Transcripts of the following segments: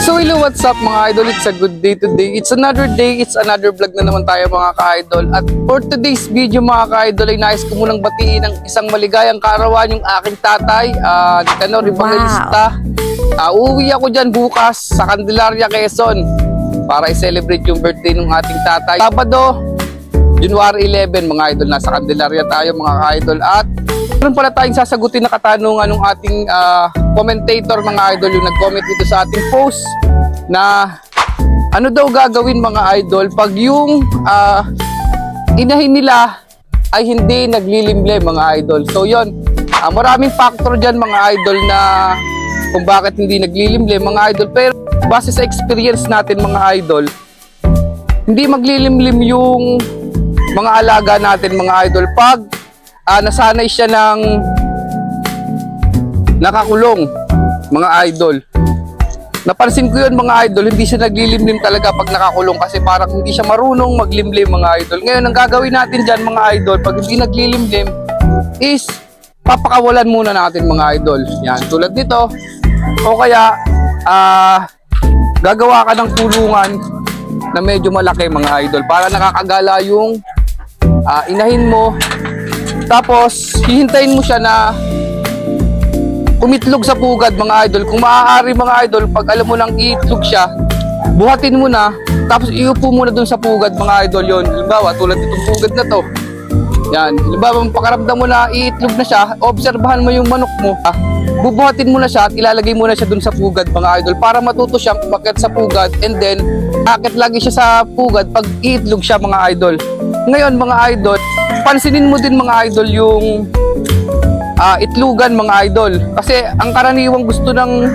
So hello, what's up mga idol? It's a good day today. It's another day, it's another vlog na naman tayo mga ka-idol. At for today's video mga ka-idol ay nais ko munang batiin ng isang maligayang kaarawan yung aking tatay, Nicanor Evangelista. Uuwi ako dyan bukas sa Candelaria, Quezon para i-celebrate yung birthday ng ating tatay. Sabado, January 11 mga idol, nasa Candelaria tayo mga ka-idol. At meron pala tayong sasagutin na katanungan ng ating commentator mga idol, yung nag-comment dito sa ating post na ano daw gagawin mga idol pag yung inahin nila ay hindi naglilimlim mga idol. So yon, maraming factor dyan mga idol na kung bakit hindi naglilimlim mga idol, pero base sa experience natin mga idol, hindi maglilimlim yung mga alaga natin mga idol pag nasanay siya ng nakakulong mga idol. Napansin ko yun mga idol, hindi siya naglilimlim talaga pag nakakulong kasi parang hindi siya marunong maglimlim mga idol. Ngayon ang gagawin natin dyan mga idol pag hindi naglilimlim is papakawalan muna natin mga idol. Yan, tulad nito. O kaya gagawa ka ng kulungan na medyo malaki mga idol para nakakagala yung inahin mo. Tapos hihintayin mo siya na umitlog sa pugad mga idol. Kung maaari mga idol, pag alam mo nang iitlog siya, buhatin mo na, tapos iupo mo na dun sa pugad mga idol yon. Halimbawa, tulad itong pugad na to. Yan, halimbawa, pakaramdam mo na iitlog na siya, obserbahan mo yung manok mo. Bubuhatin mo na siya at ilalagay mo na siya dun sa pugad mga idol para matuto siyang umakyat sa pugad, and then akit lagi siya sa pugad pag iitlog siya mga idol. Ngayon mga idol, pansinin mo din mga idol yung itlugan mga idol, kasi ang karaniwang gusto ng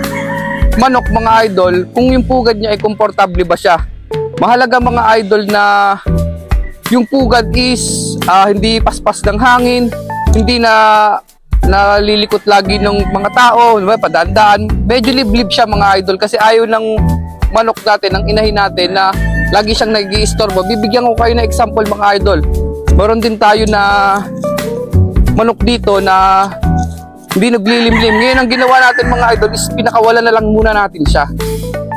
manok mga idol, kung yung pugad niya ay komportable ba siya. Mahalaga mga idol na yung pugad is hindi paspas ng hangin, hindi na nalilikot lagi ng mga tao, diba? Padandaan, medyo liblib siya mga idol, kasi ayaw ng manok natin, ng inahin natin na lagi siyang nag-i-istorbo. Bibigyan ko kayo na example mga idol. Meron din tayo na manok dito na hindi naglilimlim. Ngayon ang ginawa natin mga idol is pinakawalan na lang muna natin siya.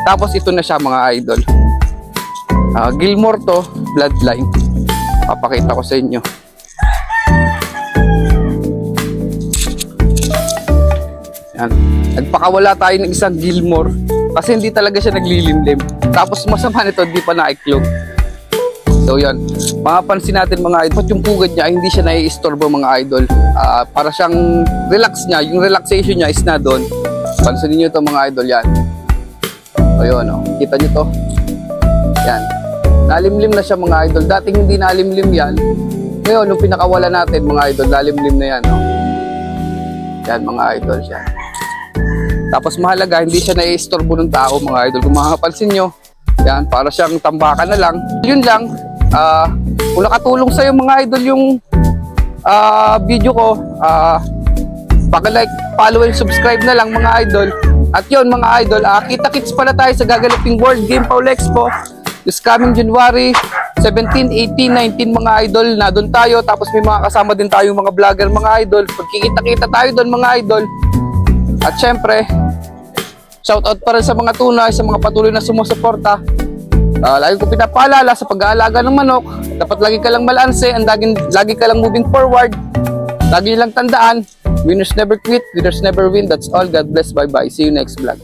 Tapos ito na siya mga idol. Gilmore to, bloodline. Papakita ko sa inyo. Yan. Nagpakawala tayo ng isang Gilmore kasi hindi talaga siya naglilimlim. Tapos masama nito, hindi pa naiklog. So yan, mapapansin natin mga idol, yung pugad niya ay hindi siya nai-istorbo mga idol. Para siyang relax niya, yung relaxation niya is na doon. Pansinin niyo to mga idol, yan. So yun, kita niyo to. Yan, nalimlim na siya mga idol. Dating hindi nalimlim yan. Ngayon, nung pinakawala natin mga idol, nalimlim na yan. Yan mga idol siya. Tapos mahalaga, hindi siya nai-istorbo ng tao mga idol. Kung makapansin nyo, yan, para siyang tambakan na lang. Yun lang. Kung nakatulong sa'yo mga idol yung video ko, paka-like, follow and subscribe na lang mga idol. At yun mga idol, kita-kits pala tayo sa gaganaping World Game Fowl Expo this coming January 17, 18, 19 mga idol. Na doon tayo, tapos may mga kasama din tayong mga vlogger mga idol. Pagkikita-kita tayo doon mga idol. At syempre, shoutout pa rin sa mga tunay, sa mga patuloy na sumusuporta. Lagi ko pinapaalala sa pag-aalaga ng manok, dapat lagi ka lang balanse, lagi ka lang moving forward. Lagi lang tandaan, winners never quit, winners never win. That's all. God bless. Bye-bye. See you next vlog.